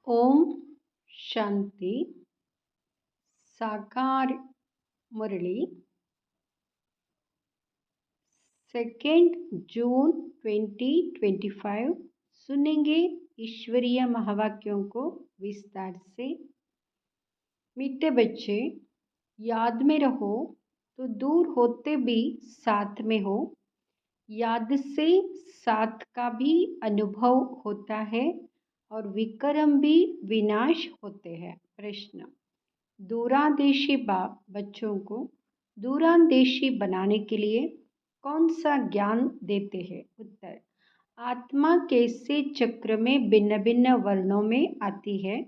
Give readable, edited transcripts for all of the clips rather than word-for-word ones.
ओम शांति। साकार मुरली 2 जून 2025 सुनेंगे ईश्वरीय महावाक्यों को विस्तार से। मीठे बच्चे, याद में रहो तो दूर होते भी साथ में हो। याद से साथ का भी अनुभव होता है और विक्रम भी विनाश होते हैं। प्रश्न: दूरांदेशी बाप बच्चों को दूरांदेशी बनाने के लिए कौन सा ज्ञान देते हैं? उत्तर: आत्मा कैसे चक्र में भिन्न भिन्न वर्णों में आती है,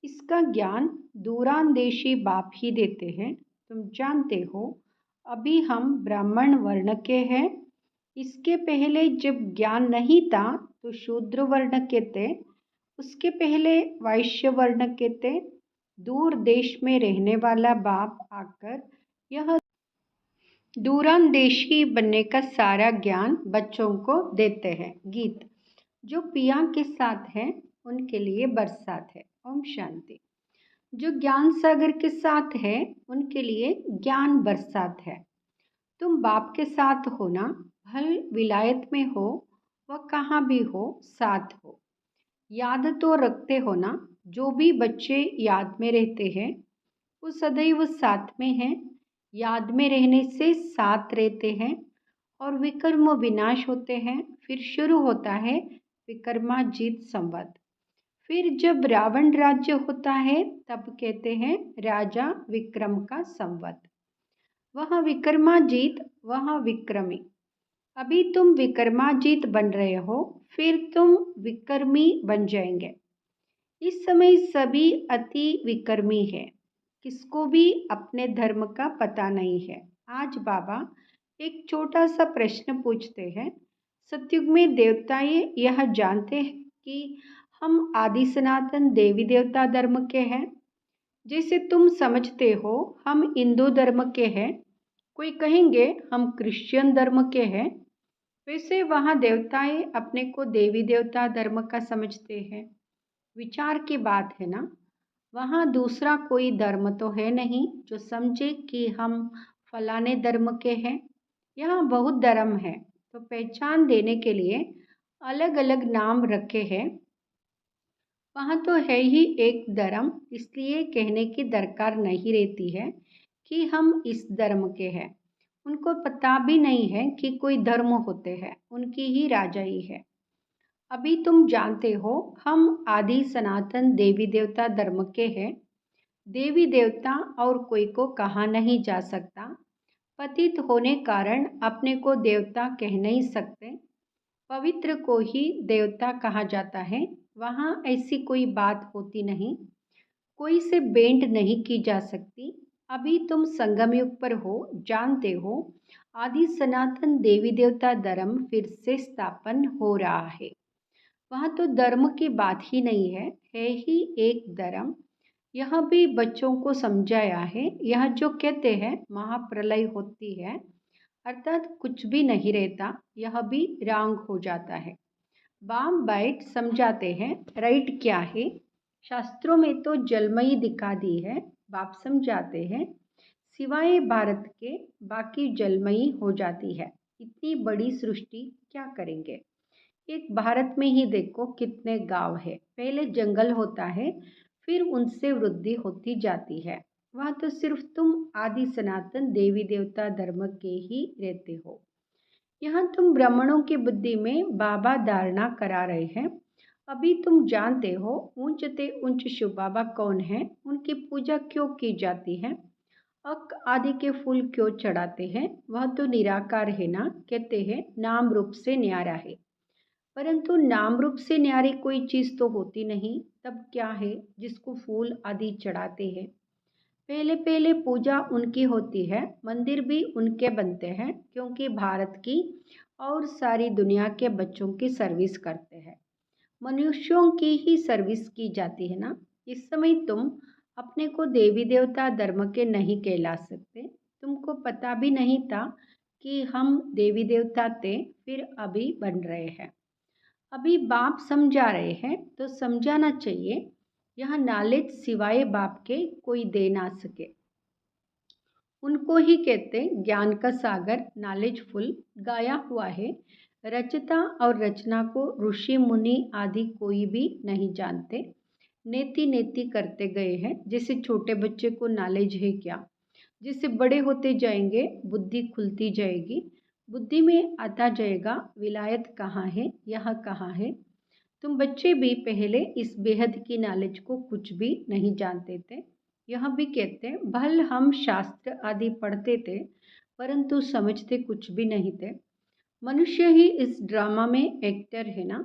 इसका ज्ञान दूरांदेशी बाप ही देते हैं। तुम जानते हो, अभी हम ब्राह्मण वर्ण के हैं। इसके पहले जब ज्ञान नहीं था तो शूद्र वर्ण के थे, उसके पहले वैश्य वर्ण के थे। दूर देश में रहने वाला बाप आकर यह दूरांदेशी बनने का सारा ज्ञान बच्चों को देते हैं। गीत: जो पिया के साथ है उनके लिए बरसात है। ओम शांति। जो ज्ञान सागर के साथ है उनके लिए ज्ञान बरसात है। तुम बाप के साथ हो ना, भल विलायत में हो व कहाँ भी हो, साथ हो। याद तो रखते हो ना, जो भी बच्चे याद में रहते हैं वो सदैव साथ में हैं। याद में रहने से साथ रहते हैं और विकर्म विनाश होते हैं। फिर शुरू होता है विक्रमाजीत संवत। फिर जब रावण राज्य होता है तब कहते हैं राजा विक्रम का संवत। वह विक्रमाजीत, वह विक्रमी। अभी तुम विक्रमाजीत बन रहे हो, फिर तुम विक्रमी बन जाएंगे। इस समय सभी अति विक्रमी है, किसको भी अपने धर्म का पता नहीं है। आज बाबा एक छोटा सा प्रश्न पूछते हैं। सतयुग में देवताएं यह जानते हैं कि हम आदि सनातन देवी देवता धर्म के हैं। जैसे तुम समझते हो हम हिंदू धर्म के हैं, कोई कहेंगे हम क्रिश्चियन धर्म के हैं, वैसे वहाँ देवताएं अपने को देवी देवता धर्म का समझते हैं। विचार की बात है ना। वहाँ दूसरा कोई धर्म तो है नहीं जो समझे कि हम फलाने धर्म के हैं। यहाँ बहुत धर्म है, तो पहचान देने के लिए अलग अलग नाम रखे हैं। वहाँ तो है ही एक धर्म, इसलिए कहने की दरकार नहीं रहती है कि हम इस धर्म के हैं। उनको पता भी नहीं है कि कोई धर्म होते हैं, उनकी ही राजाई है। अभी तुम जानते हो हम आदि सनातन देवी देवता धर्म के हैं। देवी देवता और कोई को कहा नहीं जा सकता। पतित होने कारण अपने को देवता कह नहीं सकते। पवित्र को ही देवता कहा जाता है। वहाँ ऐसी कोई बात होती नहीं, कोई से भेंट नहीं की जा सकती। अभी तुम संगम युग पर हो, जानते हो आदि सनातन देवी देवता धर्म फिर से स्थापन हो रहा है। वहाँ तो धर्म की बात ही नहीं है ही एक धर्म। यह भी बच्चों को समझाया है। यह जो कहते हैं महाप्रलय होती है, अर्थात कुछ भी नहीं रहता, यह भी रॉन्ग हो जाता है। बाम बाइट समझाते हैं राइट क्या है। शास्त्रों में तो जलमयी दिखा दी है, बाप समझाते हैं सिवाय भारत के बाकी जलमयी हो जाती है। इतनी बड़ी सृष्टि क्या करेंगे। एक भारत में ही देखो कितने गांव है। पहले जंगल होता है, फिर उनसे वृद्धि होती जाती है। वहाँ तो सिर्फ तुम आदि सनातन देवी देवता धर्म के ही रहते हो। यहाँ तुम ब्राह्मणों की बुद्धि में बाबा धारणा करा रहे हैं। अभी तुम जानते हो ऊंचते ऊंच शिव बाबा कौन है, उनकी पूजा क्यों की जाती है, अक आदि के फूल क्यों चढ़ाते हैं। वह तो निराकार है ना, कहते हैं नाम रूप से न्यारा है। परंतु नाम रूप से न्यारी कोई चीज़ तो होती नहीं, तब क्या है जिसको फूल आदि चढ़ाते हैं। पहले पहले पूजा उनकी होती है, मंदिर भी उनके बनते हैं, क्योंकि भारत की और सारी दुनिया के बच्चों की सर्विस करते हैं। मनुष्यों की ही सर्विस की जाती है ना। इस समय तुम अपने को देवी देवता धर्म के नहीं कहला सकते। तुमको पता भी नहीं था कि हम देवी देवता थे, फिर अभी बन रहे हैं। अभी बाप समझा रहे हैं तो समझाना चाहिए। यह नॉलेज सिवाय बाप के कोई दे ना सके। उनको ही कहते ज्ञान का सागर, नॉलेजफुल। गाया हुआ है, रचता और रचना को ऋषि मुनि आदि कोई भी नहीं जानते। नेति नेति करते गए हैं। जैसे छोटे बच्चे को नॉलेज है क्या, जैसे बड़े होते जाएंगे बुद्धि खुलती जाएगी, बुद्धि में आता जाएगा विलायत कहाँ है, यह कहाँ है। तुम बच्चे भी पहले इस बेहद की नॉलेज को कुछ भी नहीं जानते थे। यह भी कहते हैं भल हम शास्त्र आदि पढ़ते थे परंतु समझते कुछ भी नहीं थे। मनुष्य ही इस ड्रामा में एक्टर है ना,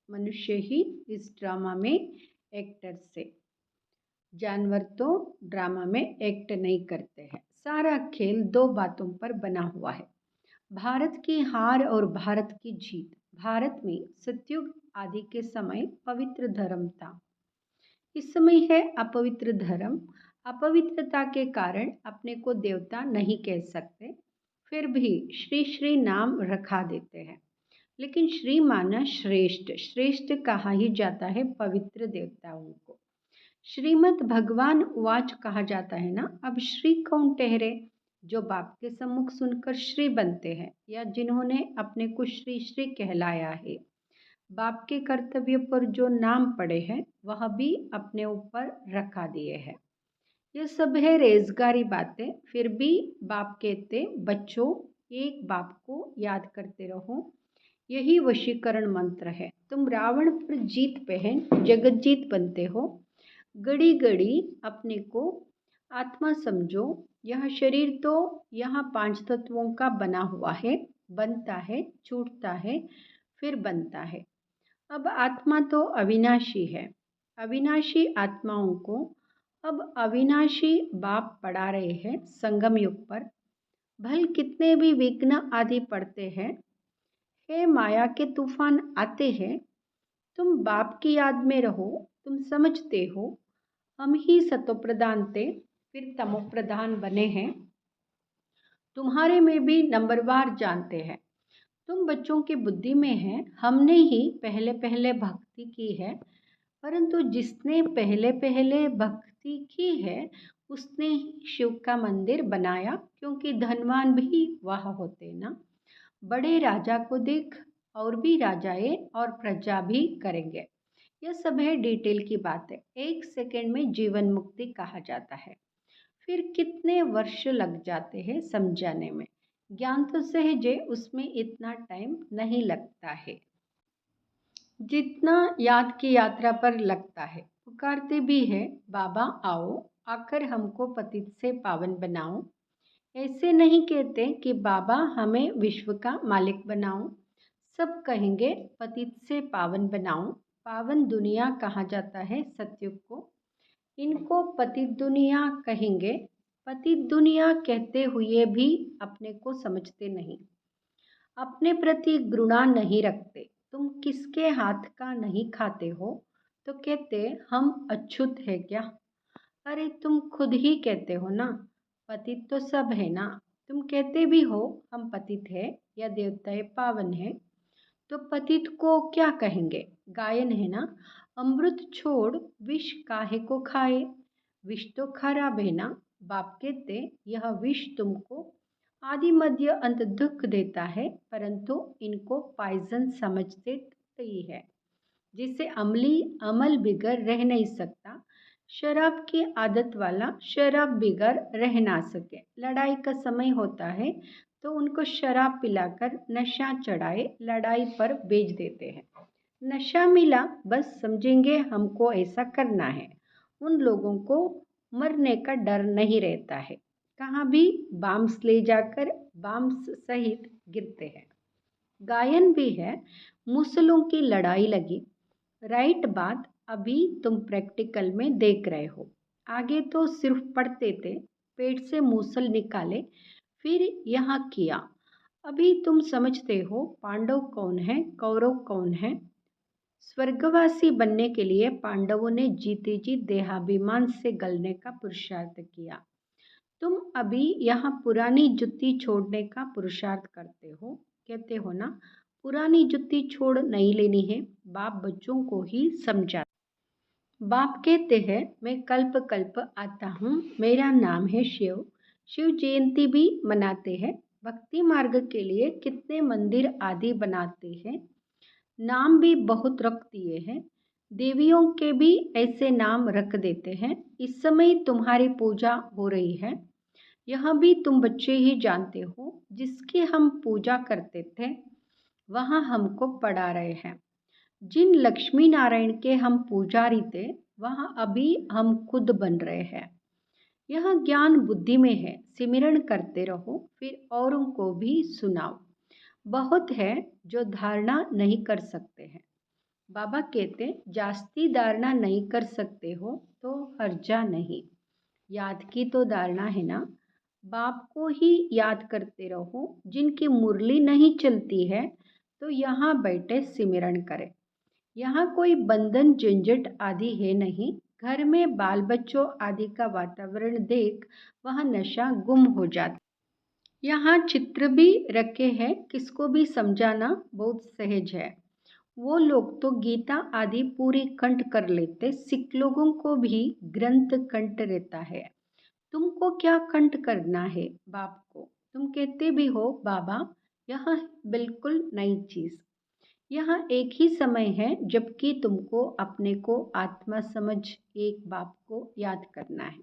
मनुष्य ही इस ड्रामा में एक्टर से, जानवर तो ड्रामा में एक्ट नहीं करते हैं। सारा खेल दो बातों पर बना हुआ है, भारत की हार और भारत की जीत। भारत में सतयुग आदि के समय पवित्र धर्म था, इस समय है अपवित्र धर्म। अपवित्रता के कारण अपने को देवता नहीं कह सकते, फिर भी श्री श्री नाम रखा देते हैं। लेकिन श्री माना श्रेष्ठ, श्रेष्ठ कहा ही जाता है पवित्र देवताओं को। श्रीमद् भगवान उवाच कहा जाता है ना। अब श्री कौन ठहरे, जो बाप के सम्मुख सुनकर श्री बनते हैं या जिन्होंने अपने को श्री श्री कहलाया है। बाप के कर्तव्य पर जो नाम पड़े हैं वह भी अपने ऊपर रखा दिए हैं। ये सब है रेजगारी बातें। फिर भी बाप कहते बच्चों एक बाप को याद करते रहो, यही वशीकरण मंत्र है। तुम रावण पर जीत पहन जगत जीत बनते हो। घड़ी घड़ी अपने को आत्मा समझो। यह शरीर तो यहाँ 5 तत्वों का बना हुआ है, बनता है, छूटता है, फिर बनता है। अब आत्मा तो अविनाशी है। अविनाशी आत्माओं को अब अविनाशी बाप पढ़ा रहे हैं संगम युग पर। भल कितने भी विघ्न आदि पड़ते हैं, हे माया के तूफान आते हैं, तुम बाप की याद में रहो। तुम समझते हो हम ही सतोप्रधान थे फिर तमोप्रधान बने हैं। तुम्हारे में भी नंबरवार जानते हैं। तुम बच्चों की बुद्धि में है, हमने ही पहले पहले भक्ति की है। परंतु जिसने पहले पहले भक्ति की है उसने ही शिव का मंदिर बनाया, क्योंकि धनवान भी वह होते ना। बड़े राजा को देख और भी राजाए और प्रजा भी करेंगे। यह सब है डिटेल की बात है। 1 सेकेंड में जीवन मुक्ति कहा जाता है, फिर कितने वर्ष लग जाते हैं समझाने में। ज्ञान तो सहज है, उसमें इतना टाइम नहीं लगता है जितना याद की यात्रा पर लगता है। पुकारते भी है बाबा आओ, आकर हमको पतित से पावन बनाओ। ऐसे नहीं कहते कि बाबा हमें विश्व का मालिक बनाओ। सब कहेंगे पतित से पावन बनाओ। पावन दुनिया कहा जाता है सतयुग को, इनको पतित दुनिया कहेंगे। पतित दुनिया कहते हुए भी अपने को समझते नहीं, अपने प्रति घृणा नहीं रखते। तुम किसके हाथ का नहीं खाते हो तो कहते हम अछूत है क्या। अरे तुम खुद ही कहते हो ना, पतित तो सब है ना। तुम कहते भी हो हम पतित है या देवताएं पावन है, तो पतित को क्या कहेंगे, गायन है ना। अमृत छोड़ विष काहे को खाए, विष तो खराब है ना। बाप कहते यह विष तुमको आदि मध्य अंत दुख देता है, परंतु इनको पॉइजन समझते ही है। जिसे अमली अमल बिगर रह नहीं सकता, शराब की आदत वाला शराब बिगर रह ना सके। लड़ाई का समय होता है तो उनको शराब पिलाकर नशा चढ़ाए लड़ाई पर बेच देते हैं। नशा मिला बस समझेंगे हमको ऐसा करना है। उन लोगों को मरने का डर नहीं रहता है, कहाँ भी बाम्स ले जाकर बाम्स सहित गिरते हैं। गायन भी है, मुसलों की लड़ाई लगी। राइट बात अभी तुम प्रैक्टिकल में देख रहे हो। आगे तो सिर्फ पढ़ते थे, पेट से मूसल निकाले फिर यहाँ किया। अभी तुम समझते हो पांडव कौन है, कौरव कौन है। स्वर्गवासी बनने के लिए पांडवों ने जीते जी देहाभिमान से गलने का पुरुषार्थ किया। तुम अभी यहाँ पुरानी जुत्ती छोड़ने का पुरुषार्थ करते हो, कहते हो ना पुरानी जुत्ती छोड़ नहीं लेनी है। बाप बच्चों को ही समझा, बाप कहते हैं, मैं कल्प कल्प आता हूँ, मेरा नाम है शिव। शिव जयंती भी मनाते हैं। भक्ति मार्ग के लिए कितने मंदिर आदि बनाते हैं। नाम भी बहुत रख दिए हैं। देवियों के भी ऐसे नाम रख देते हैं। इस समय तुम्हारी पूजा हो रही है। यह भी तुम बच्चे ही जानते हो, जिसकी हम पूजा करते थे वहाँ हमको पढ़ा रहे हैं। जिन लक्ष्मी नारायण के हम पुजारी थे, वहाँ अभी हम खुद बन रहे हैं। यह ज्ञान बुद्धि में है। सिमरण करते रहो, फिर औरों को भी सुनाओ। बहुत है जो धारणा नहीं कर सकते हैं। बाबा कहते, जास्ती धारणा नहीं कर सकते हो तो हर्जा नहीं। याद की तो धारणा है ना। बाप को ही याद करते रहो। जिनकी मुरली नहीं चलती है तो यहाँ बैठे सिमरण करें। यहाँ कोई बंधन झंझट आदि है नहीं। घर में बाल बच्चों आदि का वातावरण देख वहाँ नशा गुम हो जाता। यहाँ चित्र भी रखे हैं, किसको भी समझाना बहुत सहज है। वो लोग तो गीता आदि पूरी कंठ कर लेते, सिख लोगों को भी ग्रंथ कंठ रहता है। तुमको क्या कंठ करना है बाप को। तुम कहते भी हो बाबा, यह बिल्कुल नई चीज़। यहाँ एक ही समय है जबकि तुमको अपने को आत्मा समझ एक बाप को याद करना है।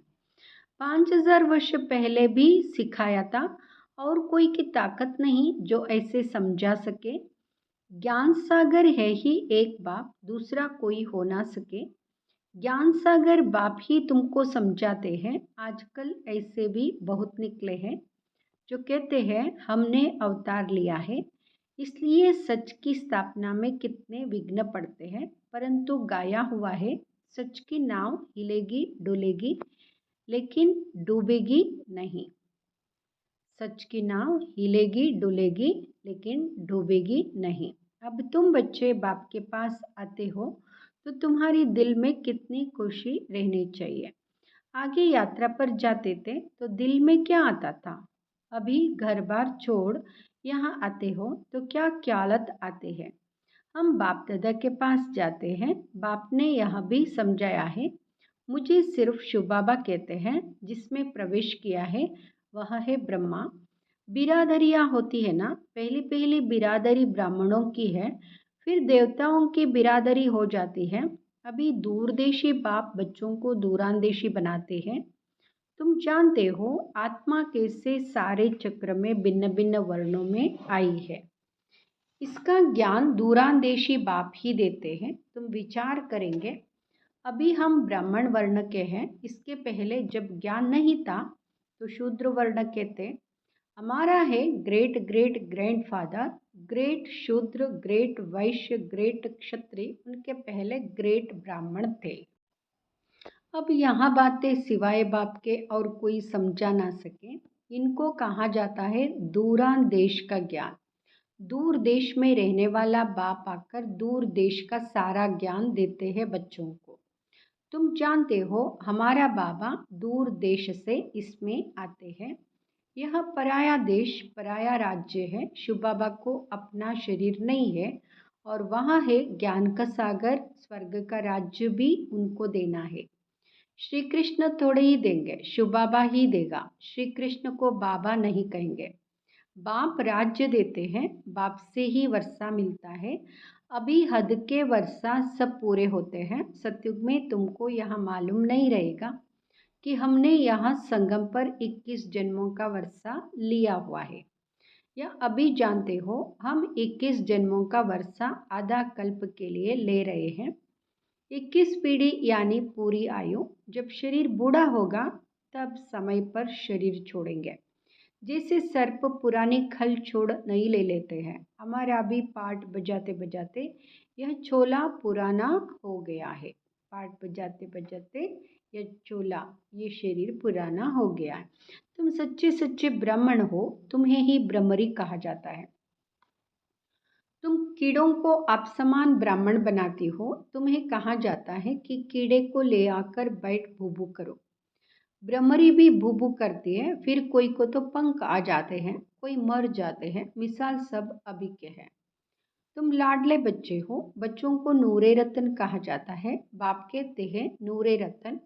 5000 वर्ष पहले भी सिखाया था और कोई की ताकत नहीं जो ऐसे समझा सके। ज्ञान सागर है ही एक बाप, दूसरा कोई हो ना सके। ज्ञान सागर बाप ही तुमको समझाते हैं। आजकल ऐसे भी बहुत निकले हैं जो कहते हैं हमने अवतार लिया है, इसलिए सच की स्थापना में कितने विघ्न पड़ते हैं। परंतु गाया हुआ है, सच की नाव हिलेगी डुलेगी लेकिन डूबेगी नहीं। सच की नाव हिलेगी डुलेगी लेकिन डूबेगी नहीं। अब तुम बच्चे बाप के पास आते हो तो तुम्हारी दिल में कितनी खुशी रहनी चाहिए। आगे यात्रा पर जाते थे तो दिल में क्या आता था। अभी घर बार छोड़ यहाँ आते हो तो क्या ख्यालत आते हैं। हम बाप दादा के पास जाते हैं। बाप ने यह भी समझाया है। मुझे सिर्फ शिव बाबा कहते हैं। जिसमें प्रवेश किया है वह है ब्रह्मा। बिरादरियाँ होती है ना, पहली पहली बिरादरी ब्राह्मणों की है, फिर देवताओं की बिरादरी हो जाती है। अभी दूरदेशी बाप बच्चों को दूरांदेशी बनाते हैं। तुम जानते हो आत्मा कैसे सारे चक्र में भिन्न भिन्न वर्णों में आई है। इसका ज्ञान दूरांदेशी बाप ही देते हैं। तुम विचार करेंगे, अभी हम ब्राह्मण वर्ण के हैं। इसके पहले जब ज्ञान नहीं था तो शूद्र वर्ण के थे। हमारा है ग्रेट ग्रेट ग्रैंडफादर, ग्रेट शूद्र, ग्रेट वैश्य, ग्रेट क्षत्रिय, उनके पहले ग्रेट ब्राह्मण थे। अब यहाँ बातें सिवाय बाप के और कोई समझा ना सके। इनको कहा जाता है दूरान देश का ज्ञान। दूर देश में रहने वाला बाप आकर दूर देश का सारा ज्ञान देते हैं बच्चों को। तुम जानते हो हमारा बाबा दूर देश से इसमें आते हैं। यह पराया देश पराया राज्य है। शिव बाबा को अपना शरीर नहीं है और वहाँ है ज्ञान का सागर। स्वर्ग का राज्य भी उनको देना है। श्री कृष्ण थोड़े ही देंगे, शिव बाबा ही देगा। श्री कृष्ण को बाबा नहीं कहेंगे। बाप राज्य देते हैं, बाप से ही वर्षा मिलता है। अभी हद के वर्षा सब पूरे होते हैं। सतयुग में तुमको यह मालूम नहीं रहेगा कि हमने यहाँ संगम पर 21 जन्मों का वर्षा लिया हुआ है। या अभी जानते हो हम 21 जन्मों का वर्षा आधा कल्प के लिए ले रहे हैं। 21 पीढ़ी यानी पूरी आयु। जब शरीर बूढ़ा होगा तब समय पर शरीर छोड़ेंगे। जैसे सर्प पुरानी खल छोड़ नहीं ले लेते हैं। हमारा भी पाठ बजाते बजाते यह छोला पुराना हो गया है। पाठ बजाते बजाते यह छोला, ये शरीर पुराना हो गया है। तुम सच्चे सच्चे ब्राह्मण हो, तुम्हें ही ब्रह्मरी कहा जाता है। तुम कीड़ों को आप समान ब्राह्मण बनाती हो। तुम्हें कहा जाता है कि कीड़े को ले आकर बैठ भूभू करो। भ्रमरी भी भूभू करती है। फिर कोई को तो पंख आ जाते हैं, कोई मर जाते हैं। मिसाल सब अभी के हैं। तुम लाडले बच्चे हो। बच्चों को नूरे रतन कहा जाता है। बाप कहते हैं नूरे रतन,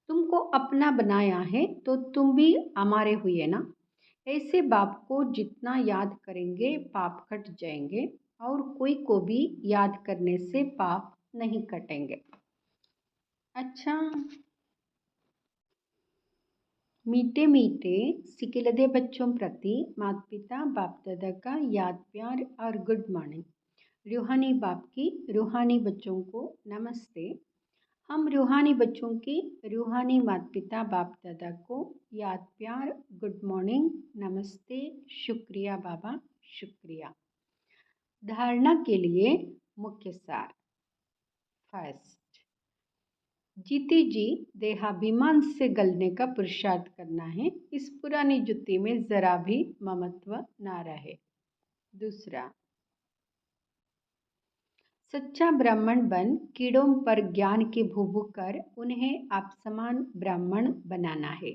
तुमको अपना बनाया है तो तुम भी हमारे हुए ना। ऐसे बाप को जितना याद करेंगे पाप कट जाएंगे, और कोई को भी याद करने से पाप नहीं कटेंगे। अच्छा, मीठे मीठे सिकिलदे बच्चों प्रति माता पिता बाप दादा का याद प्यार और गुड मॉर्निंग। रूहानी बाप की रूहानी बच्चों को नमस्ते। हम रूहानी बच्चों की रूहानी माता पिता बाप दादा को याद प्यार गुड मॉर्निंग नमस्ते शुक्रिया बाबा शुक्रिया। धारणा के लिए मुख्य सार। फर्स्ट, जीते जी देहाभिमान से गलने का पुरुषार्थ करना है। इस पुरानी जुत्ती में जरा भी ममत्व ना रहे। दूसरा, सच्चा ब्राह्मण बन कीड़ों पर ज्ञान की भूभू कर उन्हें आप समान ब्राह्मण बनाना है।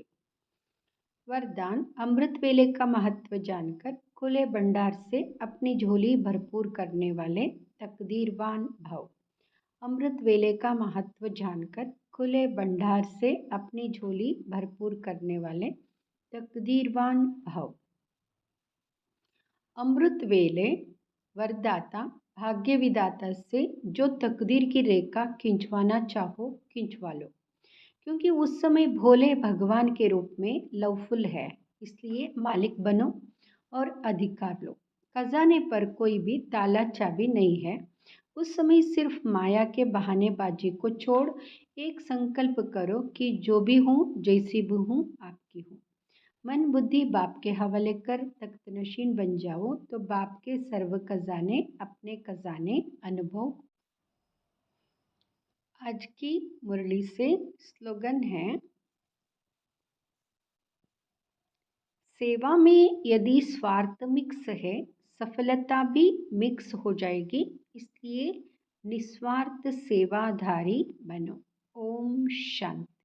वरदान, अमृत वेले का महत्व जानकर खुले भंडार से अपनी झोली भरपूर करने वाले तकदीरवान भव। अमृत वेले का महत्व जानकर खुले भंडार से अपनी झोली भरपूर करने वाले तकदीरवान भव। अमृत वेले वरदाता भाग्य विदाता से जो तकदीर की रेखा खिंचवाना चाहो खिंचवा लो, क्योंकि उस समय भोले भगवान के रूप में लवफुल है, इसलिए मालिक बनो और अधिकार लो। खजाने पर कोई भी ताला चाबी नहीं है। उस समय सिर्फ माया के बहानेबाजी को छोड़ एक संकल्प करो कि जो भी हूँ जैसी भी हूँ आपकी हूँ। मन बुद्धि बाप के हवाले कर तख्त नशीन बन जाओ तो बाप के सर्व खजाने अपने खजाने अनुभव। आज की मुरली से स्लोगन है, सेवा में यदि स्वार्थ मिक्स है सफलता भी मिक्स हो जाएगी, इसलिए निस्वार्थ सेवाधारी बनो। ओम शांति।